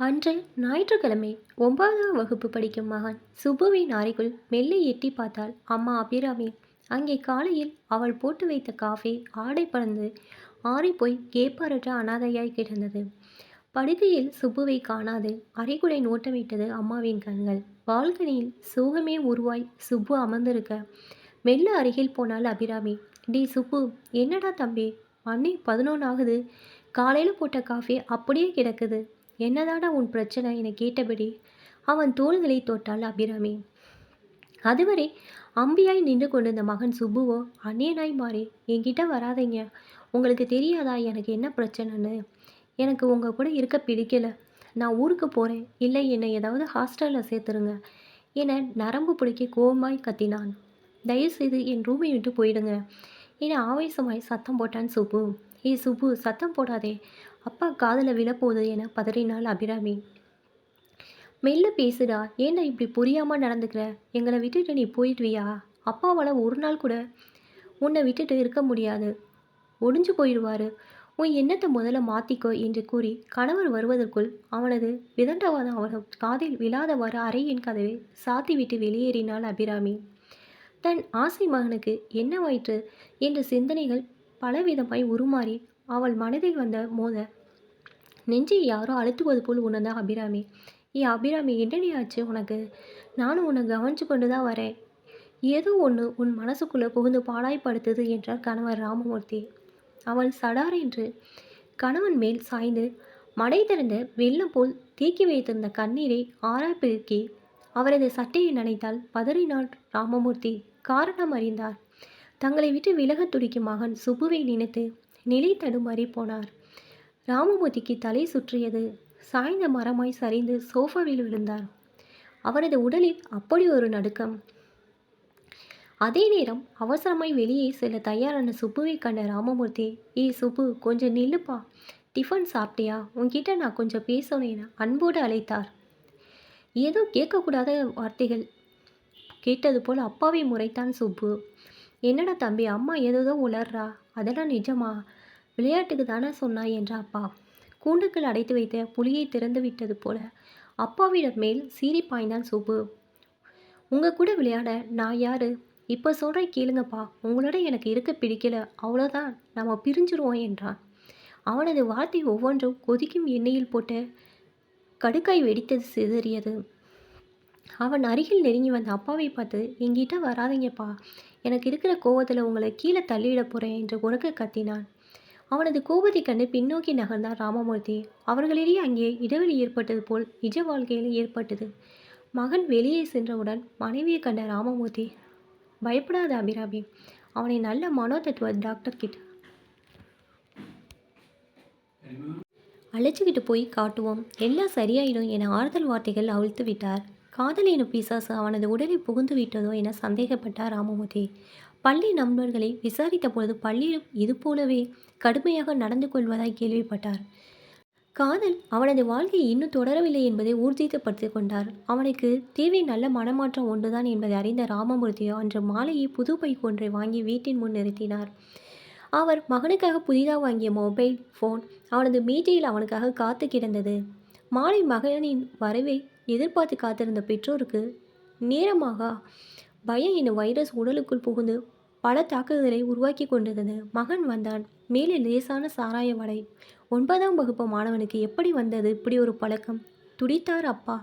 அன்று ஞாயிற்றுக்கிழமை 9ஆம் வகுப்பு படிக்கும் மகன் சுப்புவின் அறைக்குள் மெல்ல எட்டி பார்த்தாள் அம்மா அபிராமி. அங்கே காலையில் அவள் போட்டு வைத்த காஃபி ஆடை பறந்து ஆறிப்போய் கேப்பாரற்ற அனாதையாய் கிடந்தது. படுக்கையில் சுப்புவை காணாது அறைக்குள்ளே நோட்டமிட்டது அம்மாவின் கண்கள். பால்கனியில் சோகமே உருவாய் சுப்பு அமர்ந்திருக்க மெல்ல அருகில் போனாள் அபிராமி. டி சுப்பு, என்னடா தம்பி, மணி 11 ஆகுது, காலையில் போட்ட காஃபி அப்படியே கிடக்குது, என்னதாடா உன் பிரச்சனை என கேட்டபடி அவன் தோள்களை தொட்டாள் அபிராமி. அதுவரை அம்பியாய் நின்று கொண்டிருந்த மகன் சுப்புவோ அந்நியனாய் மாறி, என்கிட்ட வராதீங்க, உங்களுக்கு தெரியாதா எனக்கு என்ன பிரச்சனைன்னு, எனக்கு உங்கள் கூட இருக்க பிடிக்கல, நான் ஊருக்கு போகிறேன், இல்லை என்னை ஏதாவது ஹாஸ்டலில் சேர்த்துருங்க என நரம்பு பிடிக்க கோபமாய் கத்தினான். தயவுசெய்து என் ரூமை விட்டு போயிடுங்க என ஆவேசமாய் சத்தம் போட்டான் சுப்பு. சுப்பு, சத்தம் போடாதே, அப்பா காதில் விழப்போகுது என பதறினாள் அபிராமி. மெல்ல பேசுடா, ஏன்டா இப்படி புரியாமல் நடந்துக்கிற, எங்களை விட்டுட்டு நீ போயிடுவியா, அப்பாவால் ஒரு நாள் கூட உன்னை விட்டுட்டு இருக்க முடியாது, ஒடிஞ்சு போயிடுவார், உன் எண்ணத்தை முதல்ல மாற்றிக்கோ என்று கூறி கணவர் வருவதற்குள் அவனது விதண்டவாதம் அவனது காதில் விழாதவாறு அறையின் கதவை சாத்திவிட்டு வெளியேறினாள் அபிராமி. தன் ஆசை மகனுக்கு என்னவாயிற்று என்ற சிந்தனைகள் பலவிதமாய் உருமாறி அவள் மனதில் வந்த மோத நெஞ்சை யாரோ அழுத்துவது போல் உணர்ந்தா அபிராமி. அபிராமி, என்னடி ஆச்சு உனக்கு, நானும் உன்னை கவனிச்சு கொண்டு தான் வரேன், ஏதோ ஒன்று உன் மனசுக்குள்ளே புகுந்து பாடாய்ப்படுத்துது என்றார் கணவர் ராமமூர்த்தி. அவள் சடாரென்று கணவன் மேல் சாய்ந்து மடை திறந்த வெள்ளம் போல் தேக்கி வைத்திருந்த கண்ணீரை ஆறாய் பெருக்கி அவரது சட்டையை நனைத்தால் பதறினாள் ராமமூர்த்தி. காரணம் அறிந்தார். தங்களை விட்டு விலகத் துடிக்கும் மகன் சுப்புவை நினைத்து நிலை தடுமாறி போனார். ராமமூர்த்திக்கு தலை சுற்றியது. சாய்ந்த மரமாய் சரிந்து சோஃபாவில் விழுந்தார். அவரது உடலில் அப்படி ஒரு நடுக்கம். அதே நேரம் அவசரமாய் வெளியே செல்ல தயாரான சுப்புவை கண்ட ராமமூர்த்தி, சுப்பு, கொஞ்சம் நில்லுப்பா, டிஃபன் சாப்பிட்டியா, உன்கிட்ட நான் கொஞ்சம் பேசணும் என அன்போடு அழைத்தார். ஏதோ கேட்கக்கூடாத வார்த்தைகள் கேட்டது போல் அப்பாவை முறைத்தான் சுப்பு. என்னடா தம்பி, அம்மா ஏதோ உளர்றா, அதெல்லாம் நிஜமா, விளையாட்டுக்கு தானே சொன்னா என்ற அப்பா. கூண்டுக்குள் அடைத்து வைத்த புலியை திறந்து விட்டது போல அப்பாவிடம் மேல் சீறி பாய்ந்தான் சுப்பு. உங்கள் கூட விளையாட நான் யாரு, இப்போ சொல்கிறேன் கேளுங்கப்பா, உங்களோட எனக்கு இருக்க பிடிக்கல, அவ்வளோதான், நம்ம பிரிஞ்சிருவோம் என்றான். அவனது வார்த்தை ஒவ்வொன்றும் கொதிக்கும் எண்ணெயில் போட்ட கடுக்காய் வெடித்தது சிதறியது. அவன் அருகில் நெருங்கி வந்த அப்பாவை பார்த்து, என்கிட்ட வராதிங்கப்பா, எனக்கு இருக்கிற கோபத்தில் உங்களை கீழே தள்ளிவிட போகிறேன் என்று உனக்கு கத்தினான். அவனது கோபத்தை கண்டு பின்னோக்கி நகர்ந்தார் ராமமூர்த்தி. அவர்களிடையே அங்கே இடைவெளி ஏற்பட்டது போல் நிஜ வாழ்க்கையில் ஏற்பட்டது. மகன் வெளியே சென்றவுடன் மனைவியை கண்ட ராமமூர்த்தி, பயப்படாத அபிராமி, அவனை நல்ல மனோதத்துவ டாக்டர் கிட்ட அழைச்சிக்கிட்டு போய் காட்டுவோம், எல்லாம் சரியாயிடும் என ஆறுதல் வார்த்தைகள் அவிழ்த்து விட்டார். காதல் எனும் பிசாசு அவனது உடலை புகுந்து விட்டதோ என சந்தேகப்பட்டார் ராமமூர்த்தி. பள்ளி நண்பர்களை விசாரித்த பொழுது பள்ளியிலும் இது போலவே கடுமையாக நடந்து கொள்வதாய் கேள்விப்பட்டார். காதல் அவனது வாழ்க்கையை இன்னும் தொடரவில்லை என்பதை ஊர்ஜிதப்படுத்தி கொண்டார். அவனுக்கு தேவை நல்ல மனமாற்றம் ஒன்றுதான் என்பதை அறிந்த ராமமூர்த்தியோ அன்று மாலையை புது பைக் ஒன்றை வாங்கி வீட்டின் முன் நிறுத்தினார். அவர் மகனுக்காக புதிதாக வாங்கிய மொபைல் ஃபோன் அவனது மீட்டையில் அவனுக்காக காத்து கிடந்தது. மாலை மகனின் வரவை எதிர்பார்த்து காத்திருந்த பெற்றோருக்கு நேரமாக பயம் எனும் வைரஸ் உடலுக்குள் புகுந்து பல தாக்குதலை உருவாக்கி கொண்டிருந்தது. மகன் வந்தான். மேலே லேசான சாராய வடை. 9ஆம் வகுப்பு மாணவனுக்கு எப்படி வந்தது இப்படி ஒரு பழக்கம்? துடித்தார் அப்பா.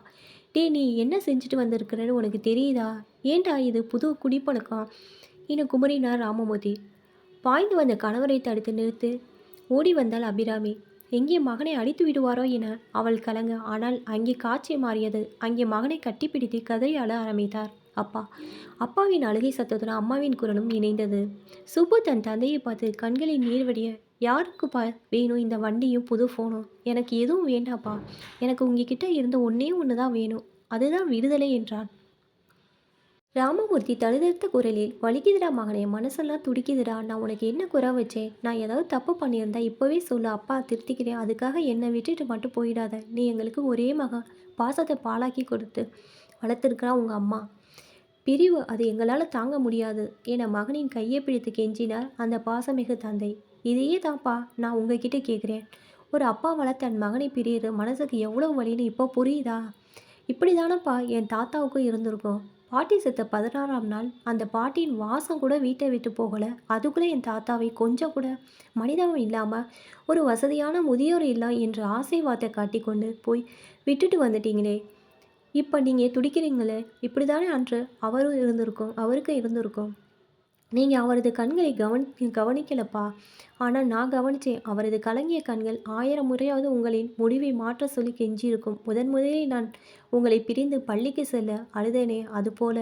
நீ என்ன செஞ்சுட்டு வந்திருக்கிறன்னு உனக்கு தெரியுதா? ஏண்டா இது புது குடிப்பழக்கம் என குமரினார் ராமமூர்த்தி. பாய்ந்து வந்த கணவரை தடுத்து நிறுத்து ஓடி வந்தாள் அபிராமி. எங்கே மகனை அடித்து விடுவாரோ என அவள் கலங்க. ஆனால் அங்கே காட்சி மாறியது. அங்கே மகனை கட்டிப்பிடித்து கதறி அழ ஆரம்பித்தார் அப்பா. அப்பாவின் அழுகை சத்தத்துடன் அம்மாவின் குரலும் இணைந்தது. சுப்பு தன் தந்தையை பார்த்து கண்களில் நீர் வடிய, யாருக்கு வேணும் இந்த வண்டியும் புது ஃபோனும்? எனக்கு எதுவும் வேண்டாப்பா, எனக்கு உங்ககிட்ட இருந்த ஒன்றே ஒன்று தான் வேணும், அதுதான் விடுதலை என்றான். ராமமூர்த்தி தழுதழுத்த குரலில், வலிக்குதுடா மகனே, மனசெல்லாம் துடிக்குதுடா, நான் உனக்கு என்ன குறை வச்சேன்? நான் ஏதாவது தப்பு பண்ணியிருந்தா இப்போவே சொல்லு, அப்பா திருத்திக்கிறேன், அதுக்காக என்னை விட்டுட்டு மட்டும் போயிடாத. நீ எங்களுக்கு ஒரே மகன், பாசத்தை பாலாக்கி கொடுத்து வளர்த்துருக்கிறா உங்கள் அம்மா. பிரிவு அது எங்களால் தாங்க முடியாது என மகனின் கையை பிடித்து கெஞ்சினார் அந்த பாசமிகு தந்தை. இதையே தான்ப்பா நான் உங்ககிட்ட கேட்குறேன். ஒரு அப்பாவால் தன் மகனை பிரியிற மனசுக்கு எவ்வளோ வலின்னு இப்போ புரியுதா? இப்படி தானப்பா என் தாத்தாவுக்கும் இருந்திருக்கும். பாட்டி செத்த 16ஆம் நாள் அந்த பாட்டியின் வாசம் கூட வீட்டை விட்டு போகல. அதுக்குள்ளே என் தாத்தாவை கொஞ்சம் கூட மனிதாபம் இல்லாம ஒரு வசதியான முதியோர் இல்லம் என்ற ஆசை வார்த்தை காட்டிக்கொண்டு போய் விட்டுட்டு வந்துட்டீங்களே! இப்ப நீங்க துடிக்கிறீங்களே! இப்படிதானே அன்று அவருக்கு இருந்திருக்கும். நீங்க அவரது கண்களை கவனிக்கலப்பா. ஆனா நான் கவனிச்சேன். அவரது கலங்கிய கண்கள் 1000 முறையாவது உங்களின் முடிவை மாற்றச் சொல்லி கெஞ்சியிருக்கும். முதலில் நான் உங்களைப் பிரிந்து பள்ளிக்கு செல்ல அழுதேனே அதுபோல.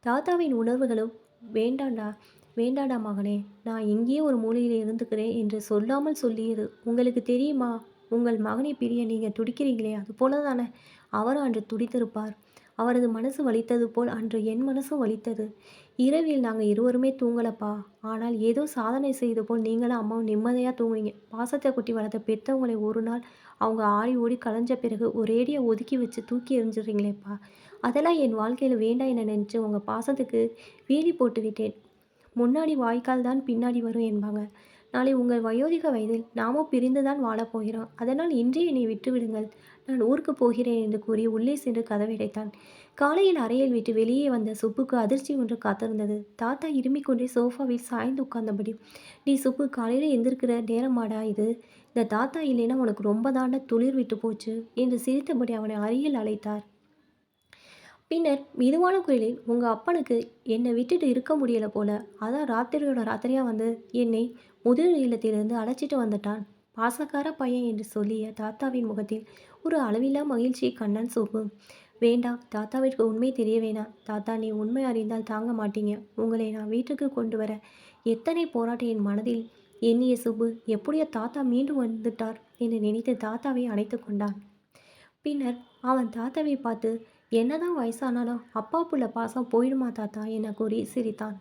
தாத்தாவின் உணர்வுகளும் வேண்டாண்டா, வேண்டாடா மகனே. நான் இங்கேயே ஒரு மூலையில இருந்துக்கிறேன் என்று சொல்லாமல் சொல்லியது. உங்களுக்கு தெரியுமா? உங்கள் மகனைப் பிரிய நீங்க துடிக்கிறீங்களே அதுபோல தானே அவரும் அன்று துடித்திருப்பார். அவரது மனசு வலித்தது போல் அன்று என் மனசும் வலித்தது. இரவில் நாங்க இருவருமே தூங்கலப்பா. ஆனால் ஏதோ சாதனை செய்தது போல் நீங்களும் அம்மாவும் நிம்மதியா தூங்குனீங்க. பாசத்த கொட்டி வளர்த்த பெத்தவங்களை ஒரு நாள் அவங்க ஆடி ஓடி கலைஞ்ச பிறகு ஒரேடியா ஒதுக்கி வச்சு தூக்கி எறிஞ்சிடுறீங்களேப்பா. அதெல்லாம் என் வாழ்க்கையில வேண்டாம் என நினைச்சு உங்க பாசத்துக்கு வேலி போட்டு விட்டேன். முன்னாடி வாய்க்கால் தான் பின்னாடி வரும் என்பாங்க. நாளை உங்கள் வயோதிக வயதில் நாமும் பிரிந்து தான் வாழப் போகிறோம். அதனால் இன்றே என்னை விட்டுவிடுங்கள். நான் ஊருக்குப் போகிறேன் என்று கூறி உள்ளே சென்று கதவடைத்தான். காலையில் அறையில் விட்டு வெளியே வந்த சுப்புக்கு அதிர்ச்சி ஒன்று காத்திருந்தது. தாத்தா இருமிக் கொண்டே சோஃபாவில் சாய்ந்து உட்கார்ந்தபடி, "டீ சுப்பு, காலையில எந்திரிக்கிற நேரமாடா இது? இந்த தாத்தா இல்லைன்னா உனக்கு ரொம்ப தாண்டா துளிர் விட்டு போச்சு" என்று சிரித்தபடி அவனை அருகில் அழைத்தார். பின்னர் மெதுவான குரலில், "உங்க அப்பனுக்கு என்னை விட்டுட்டு இருக்க முடியல போல. அதான் ராத்திரியோட ராத்திரியா வந்து என்னை முதியோர் இல்லத்திலிருந்து அழைச்சிட்டு வந்துட்டான். பாசக்கார பையன்" என்று சொல்லிய தாத்தாவின் முகத்தில் ஒரு அளவில்லா மகிழ்ச்சியை கண்டான் சுப்பு. "வேண்டாம், தாத்தாவிற்கு உண்மை தெரிய வேணாம். தாத்தா, நீ உண்மை அறிந்தால் தாங்க மாட்டீங்க. உங்களை நான் வீட்டுக்கு கொண்டு வர எத்தனை போராட்டம் என் மனதில் எண்ணிய சுப்பு, எப்படியோ தாத்தா மீண்டும் வந்துட்டார் என்று நினைத்து தாத்தாவை அணைத்து கொண்டான். பின்னர் அவன் தாத்தாவை பார்த்து, "என்னதான் வயசானாலும் அப்பா புள்ள பாசம் போயிடுமா தாத்தா" என கூறி சிரித்தான்.